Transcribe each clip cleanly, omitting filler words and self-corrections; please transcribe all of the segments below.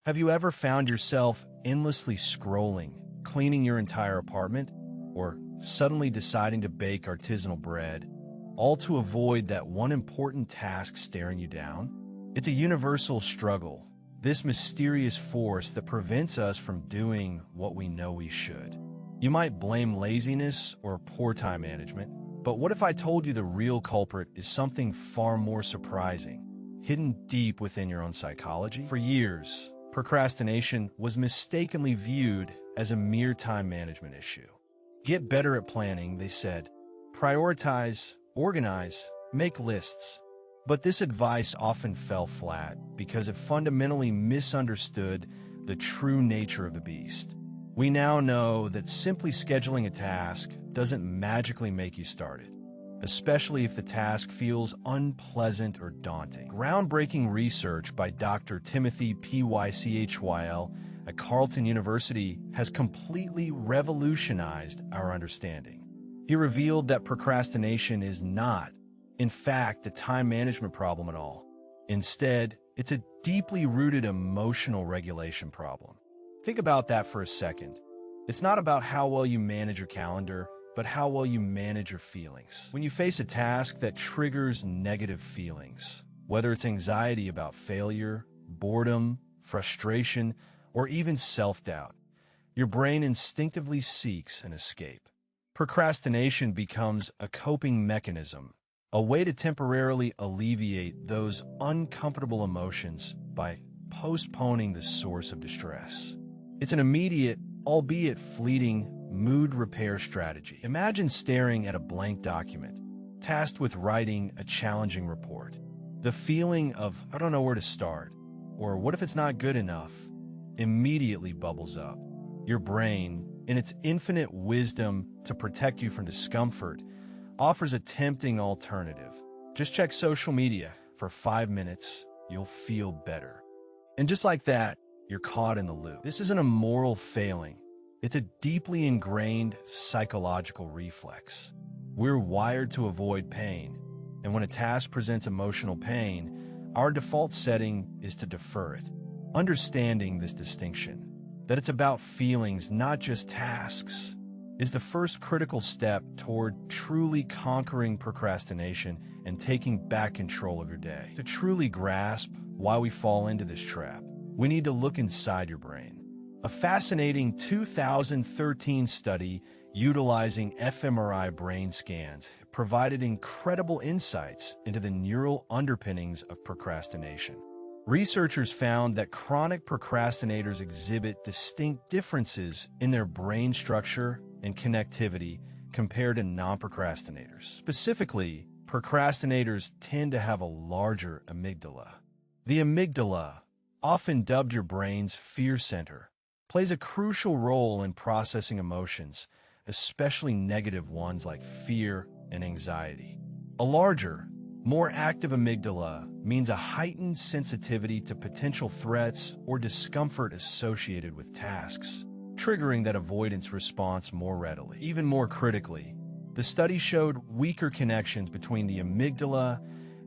Have you ever found yourself endlessly scrolling, cleaning your entire apartment, or suddenly deciding to bake artisanal bread, all to avoid that one important task staring you down? It's a universal struggle, this mysterious force that prevents us from doing what we know we should. You might blame laziness or poor time management, but what if I told you the real culprit is something far more surprising, hidden deep within your own psychology? For years, procrastination was mistakenly viewed as a mere time management issue. Get better at planning, they said. Prioritize, organize, make lists. But this advice often fell flat because it fundamentally misunderstood the true nature of the beast. We now know that simply scheduling a task doesn't magically make you started, especially if the task feels unpleasant or daunting. Groundbreaking research by Dr. Timothy Pychyl at Carleton University has completely revolutionized our understanding. He revealed that procrastination is not, in fact, a time management problem at all. Instead, it's a deeply rooted emotional regulation problem. Think about that for a second. It's not about how well you manage your calendar, but how well you manage your feelings. When you face a task that triggers negative feelings, whether it's anxiety about failure, boredom, frustration, or even self-doubt, your brain instinctively seeks an escape. Procrastination becomes a coping mechanism, a way to temporarily alleviate those uncomfortable emotions by postponing the source of distress. It's an immediate, albeit fleeting, mood repair strategy. Imagine staring at a blank document, tasked with writing a challenging report. The feeling of, I don't know where to start, or what if it's not good enough, immediately bubbles up. Your brain, in its infinite wisdom to protect you from discomfort, offers a tempting alternative. Just check social media for 5 minutes, you'll feel better. And just like that, you're caught in the loop. This isn't a moral failing. It's a deeply ingrained psychological reflex. We're wired to avoid pain, and when a task presents emotional pain, our default setting is to defer it. Understanding this distinction, that it's about feelings, not just tasks, is the first critical step toward truly conquering procrastination and taking back control of your day. To truly grasp why we fall into this trap, we need to look inside your brain. A fascinating 2013 study utilizing fMRI brain scans provided incredible insights into the neural underpinnings of procrastination. Researchers found that chronic procrastinators exhibit distinct differences in their brain structure and connectivity compared to non-procrastinators. Specifically, procrastinators tend to have a larger amygdala. The amygdala, often dubbed your brain's fear center, plays a crucial role in processing emotions, especially negative ones like fear and anxiety. A larger, more active amygdala means a heightened sensitivity to potential threats or discomfort associated with tasks, triggering that avoidance response more readily. Even more critically, the study showed weaker connections between the amygdala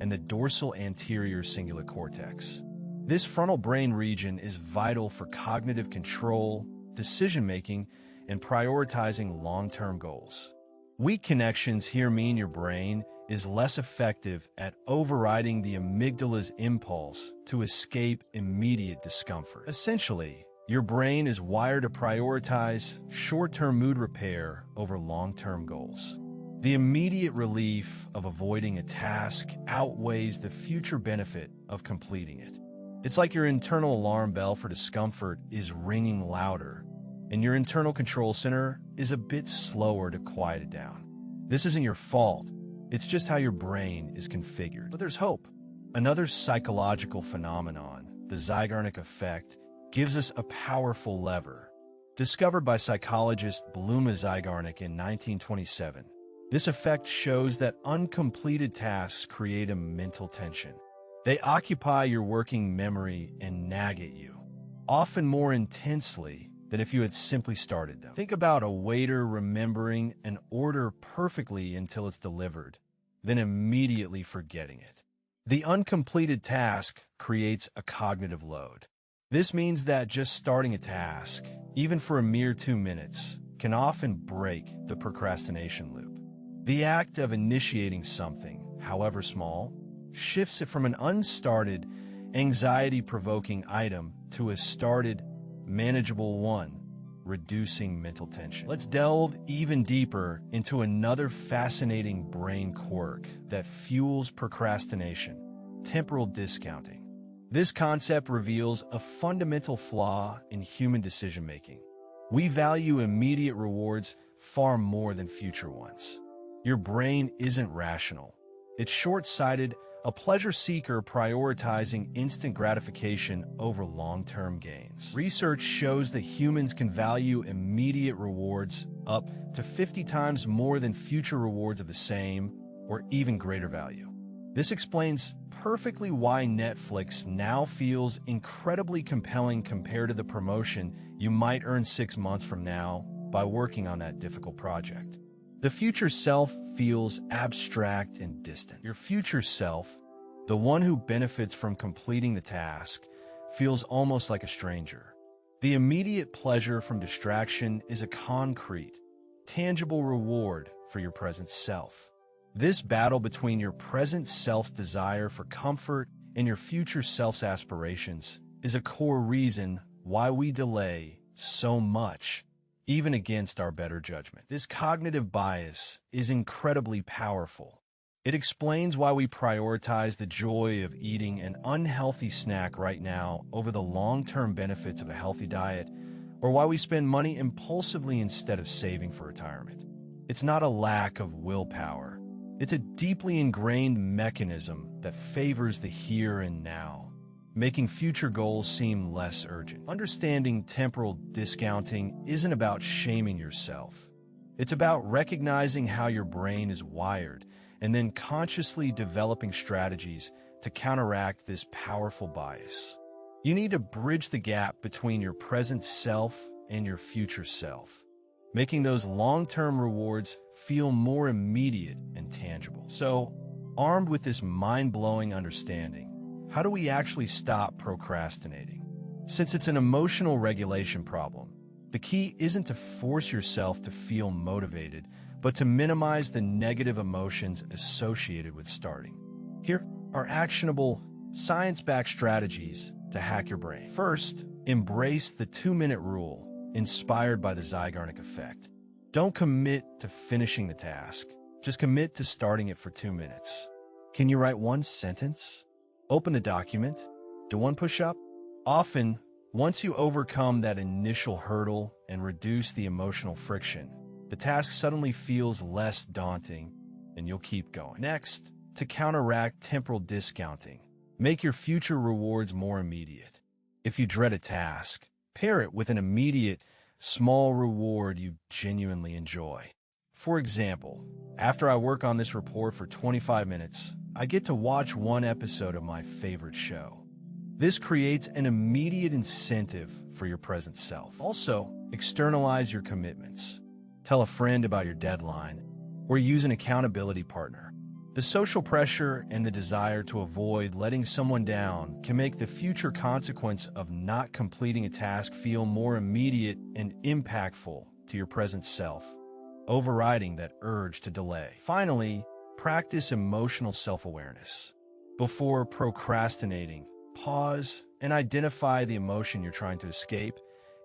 and the dorsal anterior cingulate cortex. This frontal brain region is vital for cognitive control, decision-making, and prioritizing long-term goals. Weak connections here mean your brain is less effective at overriding the amygdala's impulse to escape immediate discomfort. Essentially, your brain is wired to prioritize short-term mood repair over long-term goals. The immediate relief of avoiding a task outweighs the future benefit of completing it. It's like your internal alarm bell for discomfort is ringing louder, and your internal control center is a bit slower to quiet it down. This isn't your fault. It's just how your brain is configured. But there's hope. Another psychological phenomenon, the Zeigarnik effect, gives us a powerful lever. Discovered by psychologist Bluma Zeigarnik in 1927, this effect shows that uncompleted tasks create a mental tension. They occupy your working memory and nag at you, often more intensely than if you had simply started them. Think about a waiter remembering an order perfectly until it's delivered, then immediately forgetting it. The uncompleted task creates a cognitive load. This means that just starting a task, even for a mere 2 minutes, can often break the procrastination loop. The act of initiating something, however small, shifts it from an unstarted, anxiety-provoking item to a started, manageable one, reducing mental tension. Let's delve even deeper into another fascinating brain quirk that fuels procrastination: temporal discounting. This concept reveals a fundamental flaw in human decision-making. We value immediate rewards far more than future ones. Your brain isn't rational. It's short-sighted, a pleasure seeker prioritizing instant gratification over long-term gains. Research shows that humans can value immediate rewards up to 50 times more than future rewards of the same or even greater value. This explains perfectly why Netflix now feels incredibly compelling compared to the promotion you might earn 6 months from now by working on that difficult project. The future self feels abstract and distant. Your future self, the one who benefits from completing the task, feels almost like a stranger. The immediate pleasure from distraction is a concrete, tangible reward for your present self. This battle between your present self's desire for comfort and your future self's aspirations is a core reason why we delay so much, even against our better judgment. This cognitive bias is incredibly powerful. It explains why we prioritize the joy of eating an unhealthy snack right now over the long-term benefits of a healthy diet, or why we spend money impulsively instead of saving for retirement. It's not a lack of willpower. It's a deeply ingrained mechanism that favors the here and now, making future goals seem less urgent. Understanding temporal discounting isn't about shaming yourself. It's about recognizing how your brain is wired and then consciously developing strategies to counteract this powerful bias. You need to bridge the gap between your present self and your future self, making those long-term rewards feel more immediate and tangible. So, armed with this mind-blowing understanding, how do we actually stop procrastinating? Since it's an emotional regulation problem, the key isn't to force yourself to feel motivated, but to minimize the negative emotions associated with starting. Here are actionable, science-backed strategies to hack your brain. First, embrace the 2-minute rule, inspired by the Zygarnik effect. Don't commit to finishing the task. Just commit to starting it for 2 minutes. Can you write one sentence? Open the document. Do one push-up? Often, once you overcome that initial hurdle and reduce the emotional friction, the task suddenly feels less daunting and you'll keep going. Next, to counteract temporal discounting, make your future rewards more immediate. If you dread a task, pair it with an immediate, small reward you genuinely enjoy. For example, after I work on this report for 25 minutes, I get to watch one episode of my favorite show. This creates an immediate incentive for your present self. Also, externalize your commitments. Tell a friend about your deadline, or use an accountability partner. The social pressure and the desire to avoid letting someone down can make the future consequence of not completing a task feel more immediate and impactful to your present self, overriding that urge to delay. Finally, practice emotional self-awareness. Before procrastinating, pause and identify the emotion you're trying to escape.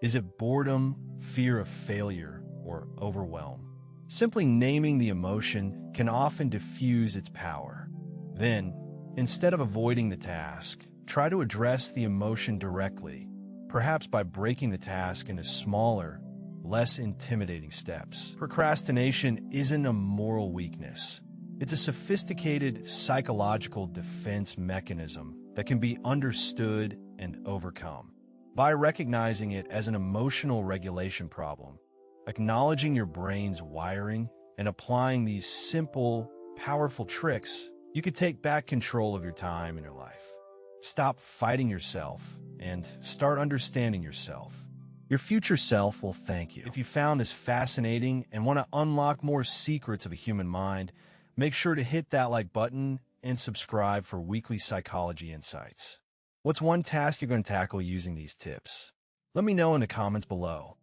Is it boredom, fear of failure, or overwhelm? Simply naming the emotion can often diffuse its power. Then, instead of avoiding the task, try to address the emotion directly, perhaps by breaking the task into smaller, less intimidating steps. Procrastination isn't a moral weakness. It's a sophisticated psychological defense mechanism that can be understood and overcome. By recognizing it as an emotional regulation problem, acknowledging your brain's wiring, and applying these simple, powerful tricks, you can take back control of your time and your life. Stop fighting yourself and start understanding yourself. Your future self will thank you. If you found this fascinating and want to unlock more secrets of the human mind, make sure to hit that like button and subscribe for weekly psychology insights. What's one task you're going to tackle using these tips? Let me know in the comments below.